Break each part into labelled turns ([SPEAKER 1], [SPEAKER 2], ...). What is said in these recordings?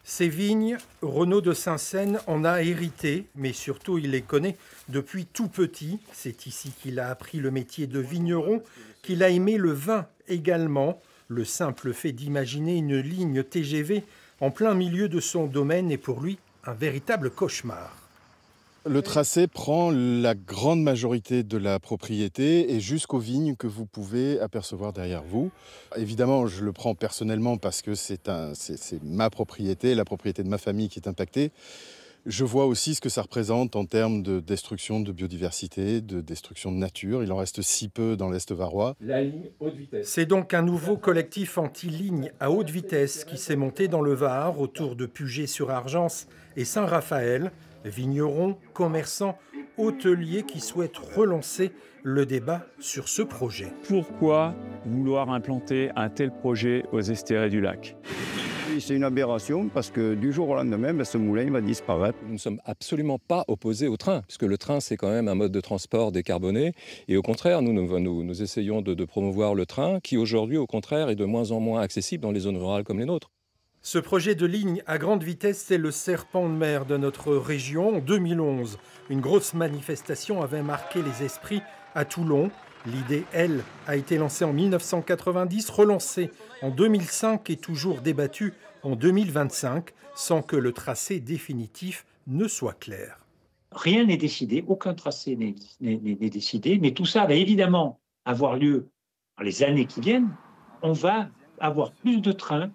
[SPEAKER 1] Ces vignes, Renaud de Saint-Seine en a hérité, mais surtout il les connaît depuis tout petit. C'est ici qu'il a appris le métier de vigneron, qu'il a aimé le vin également. Le simple fait d'imaginer une ligne TGV en plein milieu de son domaine est pour lui un véritable cauchemar.
[SPEAKER 2] Le tracé prend la grande majorité de la propriété et jusqu'aux vignes que vous pouvez apercevoir derrière vous. Évidemment, je le prends personnellement parce que c'est ma propriété, la propriété de ma famille qui est impactée. Je vois aussi ce que ça représente en termes de destruction de biodiversité, de destruction de nature. Il en reste si peu dans l'Est varois.
[SPEAKER 1] La ligne haute vitesse. C'est donc un nouveau collectif anti-ligne à haute vitesse qui s'est monté dans le Var autour de Puget-sur-Argence et Saint-Raphaël. Vignerons, commerçants, hôteliers qui souhaitent relancer le débat sur ce projet.
[SPEAKER 3] Pourquoi vouloir implanter un tel projet aux Estérés du Lac ?
[SPEAKER 4] C'est une aberration parce que du jour au lendemain, ce moulin va disparaître.
[SPEAKER 5] Nous ne sommes absolument pas opposés au train, puisque le train, c'est quand même un mode de transport décarboné. Et au contraire, nous essayons de promouvoir le train, qui aujourd'hui, au contraire, est de moins en moins accessible dans les zones rurales comme les nôtres.
[SPEAKER 1] Ce projet de ligne à grande vitesse, c'est le serpent de mer de notre région. En 2011, une grosse manifestation avait marqué les esprits à Toulon. L'idée, elle, a été lancée en 1990, relancée en 2005 et toujours débattue en 2025, sans que le tracé définitif ne soit clair.
[SPEAKER 6] Rien n'est décidé, aucun tracé n'est décidé, mais tout ça va évidemment avoir lieu dans les années qui viennent. On va avoir plus de trains,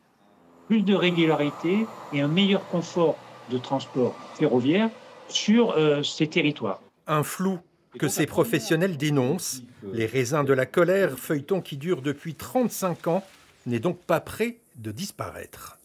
[SPEAKER 6] plus de régularité et un meilleur confort de transport ferroviaire sur ces territoires.
[SPEAKER 1] Un flou que ces professionnels dénoncent. Les raisins de la colère, feuilleton qui dure depuis 35 ans, n'est donc pas prêt de disparaître.